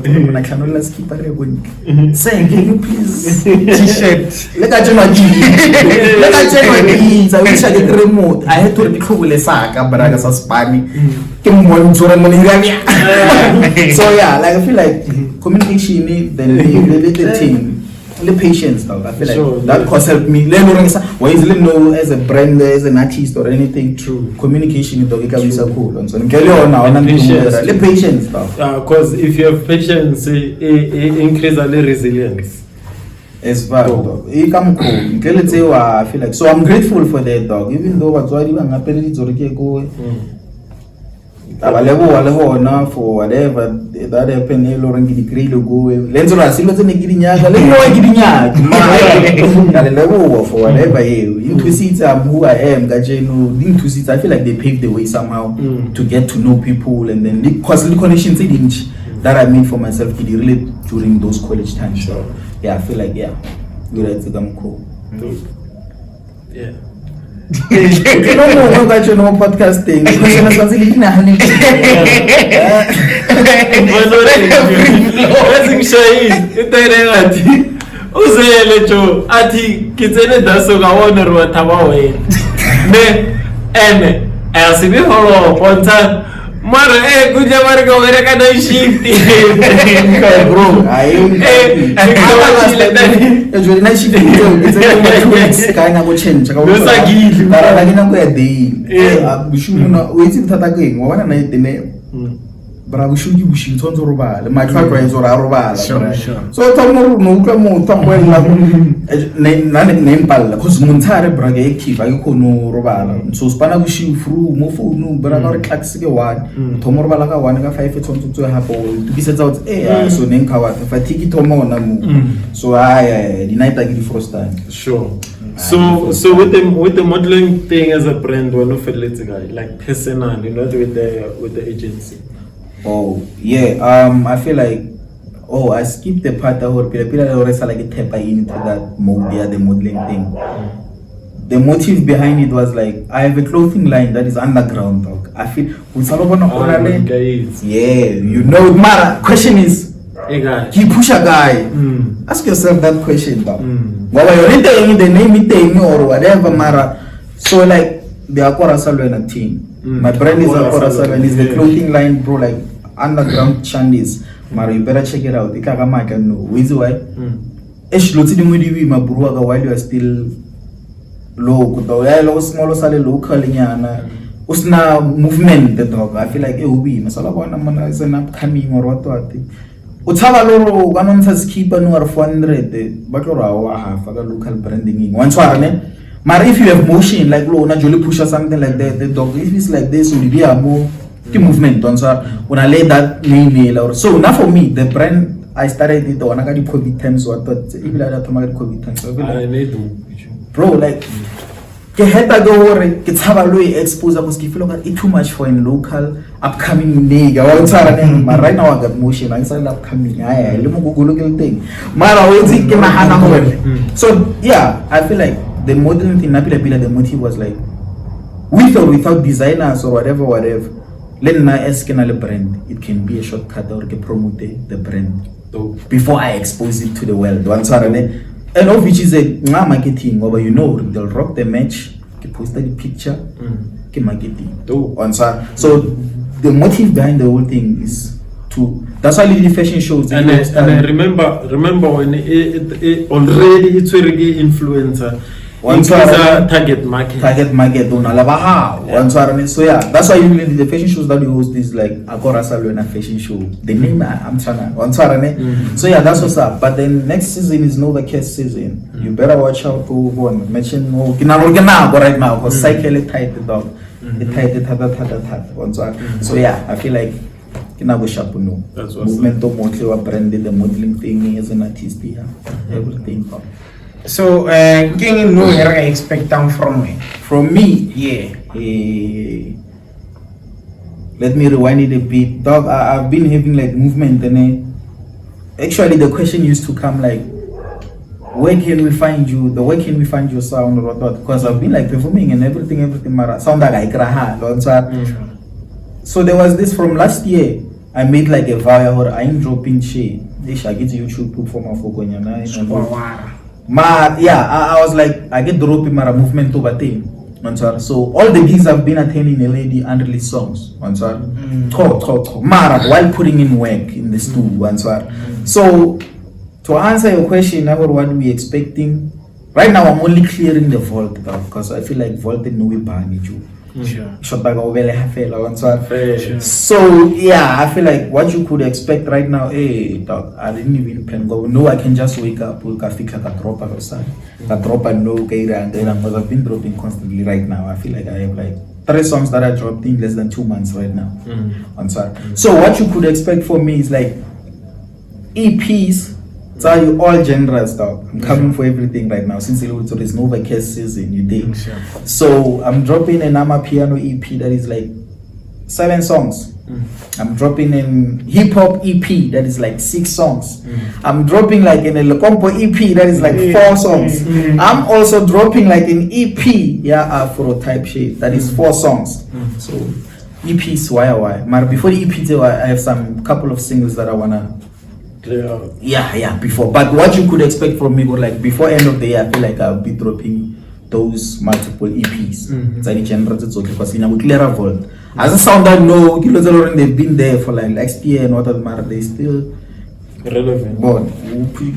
mona khanola skip re go nke say can you please t-shirt le ka tsena pizza we should get remote I had to dikhobole saka bra ka sa spani ke mmontsora mo nirabia so yeah like I feel like communication then the team the patience dog. I feel like that course helped me. Why is it know as a brand, as an artist or anything? True. Communication dog is so cool. And so the patience dog. Because if you have patience, it increases the resilience. It's bad dog. It come cool. I feel like so I'm grateful for that dog. Even though what's already I'm happy to go. Abalevo na for whatever that happen lorangi degree logo lenzo asilo tse negirinyaga le no girinyaga ma level for whatever you into see who I am gajeno into see I feel like they paved the way somehow to get to know people and then because the connections that I made for myself really during those college times. So yeah, I feel like you're right to come cool. Yeah. No podcasting. Uzele jo ati kitsene daso ga wona ro thaba we ne ene asibe holo ponta Mara, kuja mara ka wereka na shift. Bro, ejwe na shift ngitse kana go change ka Nosagile. mara la kina go ya day bushuna o itse thata ke eng wa bana na itene bra bushuki bushi tsonzo robala ma tla twa enzo ra robala so tamo no utlwa mo tambo ela ne impalla cause montare bra ke active a go no robala so spana bushi fru mo phone bra ka re clax ke 1 thomo robala ka 1 ka 5 tsonzo tswe hapo to bisetsa o so ne nka wa fatigue thomo na mo so di night a ke di frost time Sure. So with the modeling thing as a brand, we're not let's guy like personally, not with the agency. Oh yeah, I feel like I skipped the part that where people always like tap into that mode, the modeling thing. The motive behind it was like I have a clothing line that is underground. Dog. I feel you know, Mara. Question is, he push a guy. Ask yourself that question, dog. Whether you're the name it or whatever, Mara. So like the Akora Salwen team. My brand is Akora Salwen. It's the clothing line, bro. Like underground Chinese. Mara, you better check it out. The Kagama can know. With why? Esh loti di mwidi wi mabruaga while you are still low. Kuto ya lo small sale local nyana. Usna movement the dog. I feel like ubi. Masala kwa na mana is an upcoming or what. Utaba loro kanomtha skipper no 400 batloro awa half aga local branding one ne but if you have motion like lo na jolly push or something like that the dog if it's like this will be a more movement don't so when I lay that name or so now for me the brand I started it on the COVID times so I thought even like that COVID times so bro like ke heta go hore ke tshaba lo expose because ke feel like it's too much for in local upcoming nigga wa tsara ne but right now I got motion I say upcoming le mo go local thing mara we tsi ke nahana hore so yeah I feel like the modeling thing napila the motive was like with or without designers or whatever let na ask na le brand it can be a shortcut or ke promote the brand before I expose it to the world one tsara ne and of which is a marketing over they'll rock the match ke post the picture ke marketing so the motive behind the whole thing is to that's why the fashion shows and I remember when it already it's already influencer target market on alabaha so yeah that's why usually the fashion shows that we host is like Agora Salona fashion show the name I'm trying so yeah that's what's up but then next season is Novaca'sa season you better watch out to one mention right now because cycle tight the dog it tight so yeah I feel like that's movement of mostly branded the modeling thing as an artist everything so king no here I expect from me yeah let me rewind it a bit dog I've been having like movement and actually the question used to come like where can we find you your sound or what because I've been like performing and everything mara sound like so there was this from last year I made like a vow or I'm dropping shit I get YouTube for my I was like I get dropping my movement over thing so all the gigs I've been attending a lady unreleased songs mara while putting in work in the studio so to answer your question about what we expecting right now I'm only clearing the vault because I feel like vault no we ban you so yeah I feel like what you could expect right now dog, I didn't even pen go no I can just wake up drop and no because I've been dropping constantly right now I feel like I have like 3 songs that I dropped in less than 2 months right now so what you could expect from me is like EPs tell you all genres dog I'm coming for everything right now since there's Novaca'sa season you dig so I'm dropping an piano EP that is like 7 songs I'm dropping an hip-hop EP that is like 6 songs I'm dropping like an Compo EP that is like 4 songs I'm also dropping like an EP Afro type shit that is 4 songs so EPs why but before the EP I have some couple of singles that I wanna before but what you could expect from me was like before end of the year I feel like I'll be dropping those multiple EPs it's okay because in a clear vault As a sound I know, they've been there for like last year and what matter, they still relevant. But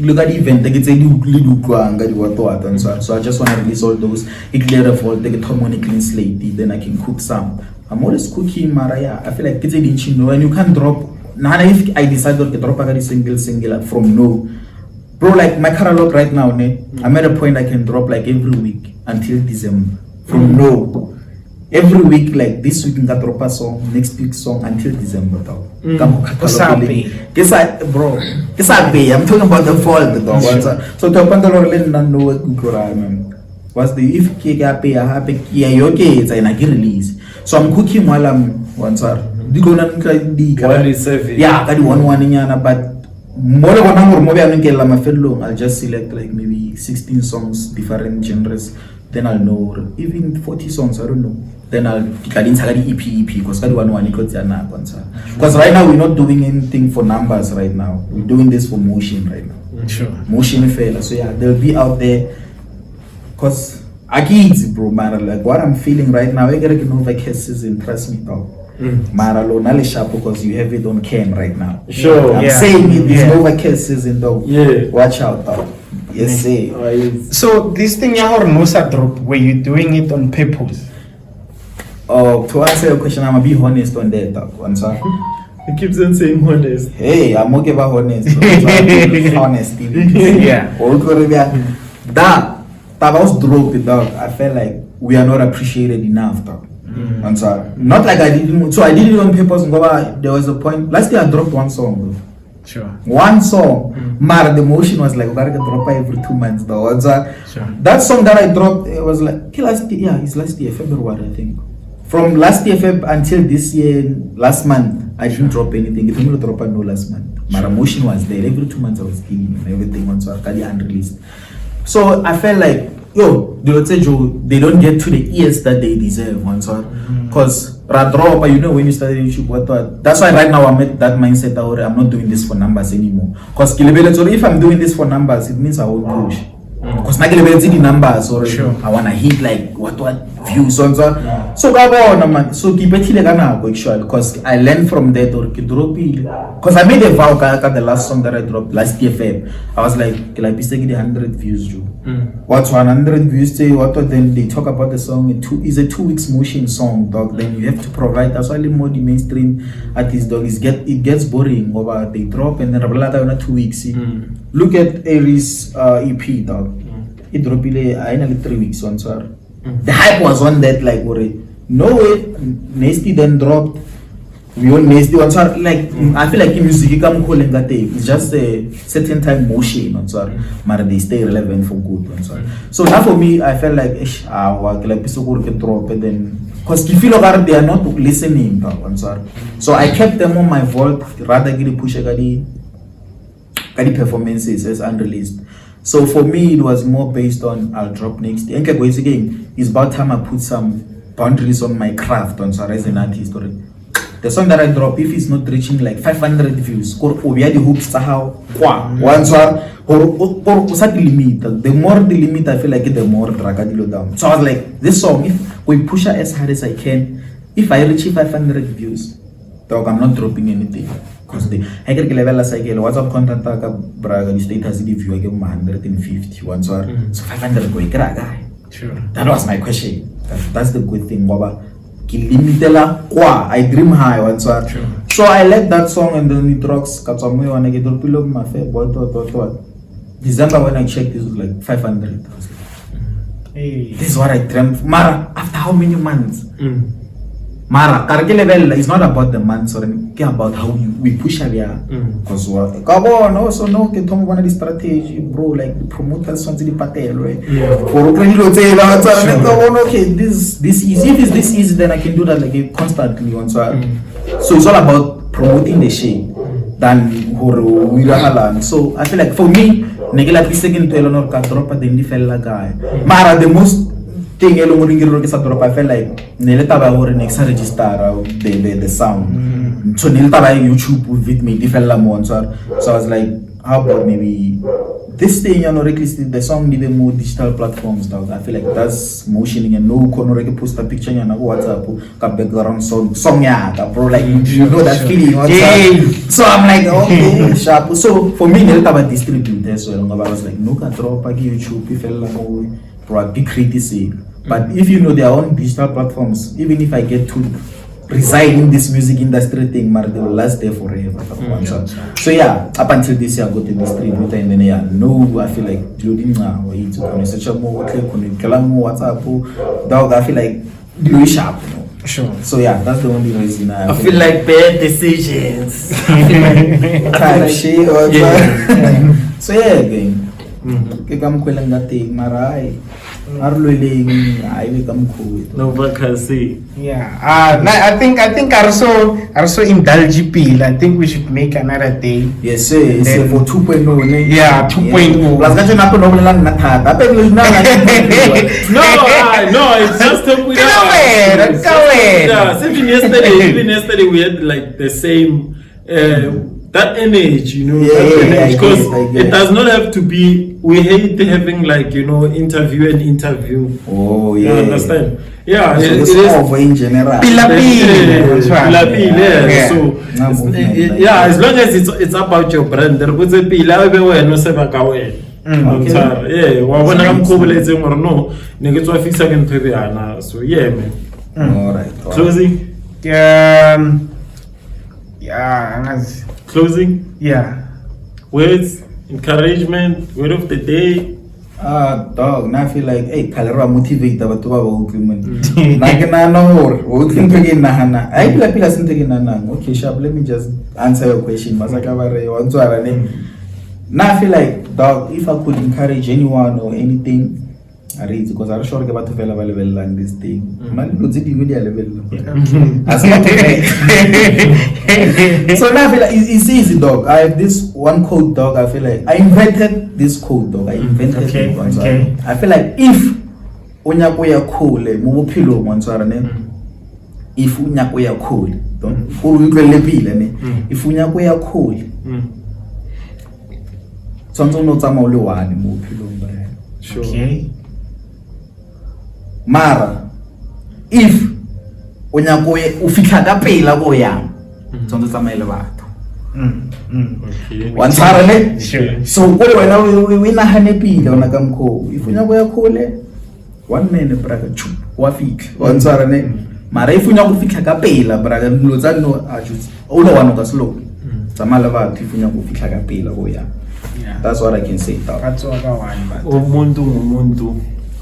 look at the event, they get a and so I just want to release all those. It clear the fault, they get harmonic clean slate, then I can cook some. I'm always cooking, Maraya. I feel like it's a and you can't drop. Now, if I decide to drop a single from no, bro, like my catalog right now, I'm at a point I can drop like every week until December from no. Every week, like this week, I can drop a song, next week song until December. Bro, I'm talking about the fall. So to open the door, know what what's the if pay a happy okay, it's a release. So I'm cooking while I'm but I'll just select like maybe 16 songs, different genres. Then I'll know even 40 songs, I don't know. Then I'll EP because right now we're not doing anything for numbers right now. We're doing this for motion right now. Sure. Motion fella. So yeah, they'll be out there. Cause I get bro, man. Like what I'm feeling right now, I gotta get Novaca'sa and trust me, dog. Maralo, nale sharp because you have it on cam right now. Sure. I'm saying it is Novaca'sa and dog. Yeah. Watch out, dog. Yes, say. So this thing Nosa drop, were you doing it on purpose? Oh, to answer your question, I'm gonna be honest on that, dog. He keeps on saying honest. Hey, I'm okay about honest. Honesty. Yeah. That was dropped, dog. I felt like we are not appreciated enough, dog. Not like I didn't. So I did it on purpose. There was a point. Last year I dropped one song, bro. Sure. One song. Mara, the motion was like, we gotta drop every 2 months, though. Sure. That song that I dropped, it was like, it's last year, February, I think. From last year, until this year, last month, I didn't drop anything. If I'm gonna drop, no last month. Mara motion was there. Every 2 months I was killing and everything on so I got it unreleased. So I felt like, they don't get to the ears that they deserve, because you know when you started YouTube, that's why right now I'm at that mindset that I'm not doing this for numbers anymore. Because if I'm doing this for numbers, it means I will push. Because now the numbers or sure. I wanna hit like what views on so man. So keep it actually because I learned from that or because I made a vow the last song that I dropped last year Feb. I was like, can I be taking 100 views, Joe? What's 100 views say what then they talk about the song is a 2 weeks motion song, dog. Then you have to provide that's why more the mainstream artists, dog, it gets boring over they drop and then in 2 weeks. Look at Aries EP, dog. It dropped in 3 weeks once. The hype was on that like no way Nasty then dropped. We all Nasty once like I feel like music it's just a certain time motion but they stay relevant for good so now for me I felt like drop and then because you feel like they are not listening so I kept them on my vault rather get push the performances as unreleased. So for me, it was more based on I'll drop next year. Again, it's about time I put some boundaries on my craft as an artist. The song that I drop, if it's not reaching like 500 views, or the hooks the more the limit, I feel like the more drag I down. So I was like, this song, if we push it as hard as I can, if I reach 500 views, dog, I'm not dropping anything. Because I get level as I get WhatsApp content the state has the view I give 150 once or so 500 go guy. Sure. That was my question. That's the good thing, Baba. I dream high once or so I let that song and then it rocks when I get below my fair December when I checked this was like 500. I was like, hey. This is what I dreamt. Mara, after how many months? Mara, karke level is not about the months or about how we push area. Because also no can talk about the strategy, bro. Like the promoters want to patel, right? Okay, this easy. If it's this easy, then I can do that like constantly. So it's all about promoting the shit than so I feel like for me, Negela second to Eleanor drop the indie guy. Mara the most thing I felt like Neleta next register the sound. So Nelta YouTube with me, so I was like, how about maybe this thing, you know, the song need more digital platforms, dog. I feel like that's motioning and no corner post a picture and WhatsApp, background song, yeah, bro, like you know that feeling. So I'm like, okay, sharp. So for me, I about distribute as well. I was like, no, can drop a YouTube, if bro, be criticism. But if you know their own digital platforms, even if I get to reside in this music industry thing, they will last there forever. So yeah, up until this year I go to distributor and then I feel like loading now or it's on social WhatsApp, dog, I feel like do sharp, you know. Sure. So yeah, that's the only reason I feel like bad decisions. type shit or so yeah, again. Kekam kwelang gating maray. Novaca'sa. Yeah. I think I also indulge people. I think we should make another day. Yes, sir. It's for 2.0. Yeah, 2.0. No, it's just even yesterday we had like the same that energy, you know, because it does not have to be. We hate having like, you know, interview. Oh yeah, you understand? Yeah, so it is over in general. So yeah, as long as it's about your brand, there was a pila no sebaka wena. Yeah, wa bona ka mkhobeletseng or no, ne ke tswa fisa ke ntwe bana. So yeah, man. All right. Closing. Closing. Yeah. Words, encouragement, word of the day. Dog, now I feel like, hey, Kalera motivate the Batuba woman. Naganano, working again, Nahana. I feel like okay, sharp, let me just answer your question. Masakavare, now I feel like, dog, if I could encourage anyone or anything, I read because I'm sure about to level and this thing. Man, it's media level. So now I feel like it's easy, dog. I have this one code, dog. I feel like I invented this code, dog. I invented it once. I feel like if unyakoya cool, move pillow once if unyakoya cool, don't if unyakoya cool. Sometimes not some only one move pillow. Sure. Okay. Mara, if unyakoye ufika kapela koyang, sonto tsamaile batho. Okay. Wansarele? Sure. So wena we nahane pile ona kamkho. If unyakoya khole, 1 minute braga chu, wafika. Wansarele? Mara if unyakufika kapela braga nlotsa no ajutsi. Ola wano ka slow. Tsamala batho if unyakufika kapela koyang. Yeah. That's what I can say. That's what I want. Umuntu ngumuntu,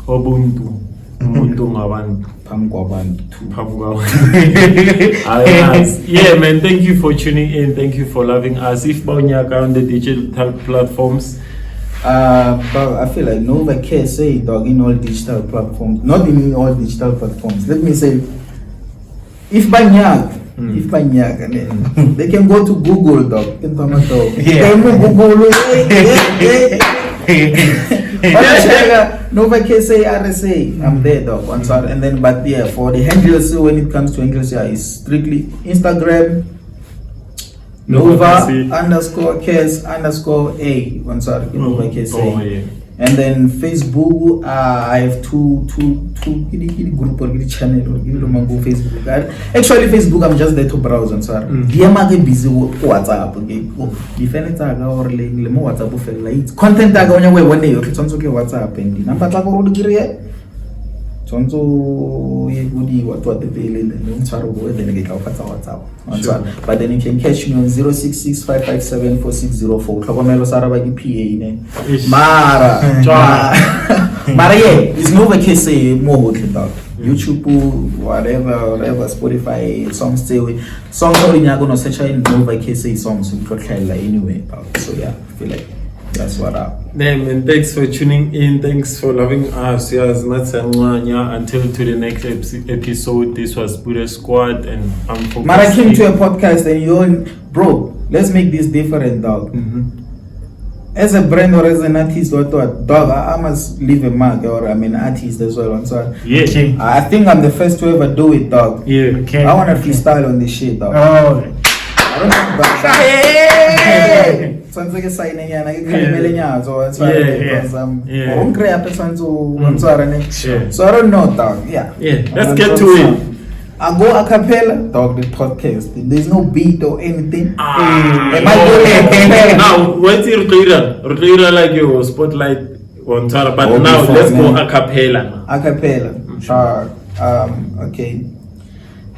obuntu. Umuntu ngabantu. Yeah, man, thank you for tuning in. Thank you for loving us. If Baunyaka on the digital platforms, I feel like Novaca'sa, dog, in all digital platforms. Not in all digital platforms. Let me say, if Banyak, they can go to Google, dog. They can Google. Novaca'sa RSA, I'm there, dog. And then, but yeah, for the handles, when it comes to English, yeah, it's strictly Instagram, Nova_Cas_A. Novaca'sa. Oh, yeah. And then Facebook, I have two group or channel or Facebook. Actually, Facebook, I'm just there to browse and so on. I'm busy with WhatsApp. If anything, or WhatsApp, content I go away one day. Okay, so WhatsApp and number like what do you Sonso yegudi watu watepele ncharo boe then get WhatsApp. But then you can catch me on 0665574604. Kakomelo sara bagi PA ne. Mara. Mara yeah, it's Novaca'sa more about YouTube, whatever, Spotify, songs stay with songs only you're gonna search in Novaca'sa songs you could like anyway. So yeah, I feel like that's what up. And thanks for tuning in. Thanks for loving us. Until to the next episode. This was Buddha Squad and I'm focused. Man, I came to a podcast and you bro, let's make this different, dog. As a brand or as an artist or dog, I must leave a mark or I'm an artist as well. So yeah. Okay. I think I'm the first to ever do it, dog. Yeah. Okay. I wanna freestyle on this shit, dog. Oh. I don't know about that. tshwantse ke sign nyana ke khalemele nyazo Yeah. on create tshwantse o ntshwara ne. Yeah. So I don't know, dog. Yeah. Let's get to it. I go a cappella, dog, the podcast. There's no beat or anything. Now, what's your clearer like your spotlight on Tara? But now let's go a cappella. A cappella. Okay.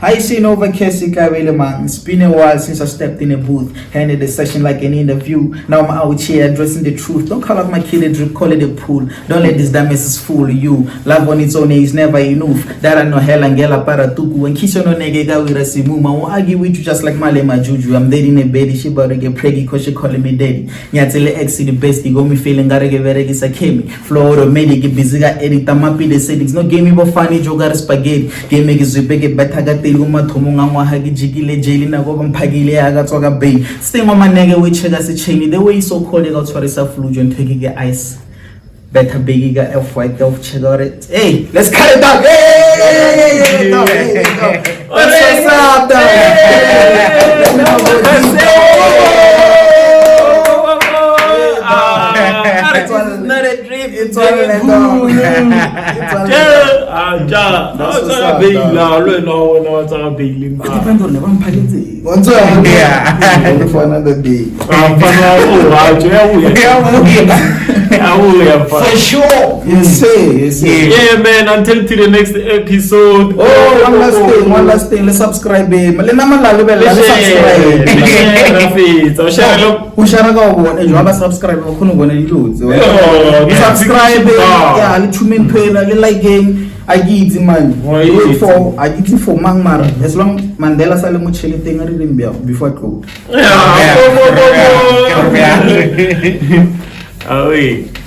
Hi, Mr Novaca'sa, man. It's been a while since I stepped in a booth, handed the session like an interview. Now I'm out here addressing the truth. Don't call up my kid a drip, call it a pool. Don't let these damages fool you. Love on its own is never enough. That I know hell and gala paratuku. And kiss no negega with a simu. I won't argue with you just like Malema Juju. I'm dead in a bed. She about to get preggy cause she calling me daddy. Nyatele X the best. You got me feeling gotta get very sakemi. Flow made get busy. Got edit. I'm happy the settings. No game me but funny joke got spaghetti. Game make it get better. Mathomonga ngwaga ke jikile jail na go mphagile ya ga tswa ka bay sengwa manege we cheka se chain the way so cold ga tshwarisa flujo ntheke ke ice better big ga f white of cheka it. Hey, let's cut it down. Hey, what's up, dog? It's not a dream, it's all a dog. For another day. For sure. Yes, yeah, man. Until to the next episode. Oh, one last thing. Let's subscribe, babe. Let's subscribe. Subscribe, yeah, like game. I give it, man. I give it for Mangmar. As long Mandela Salemu Chili thing I didn't before I go. Yeah.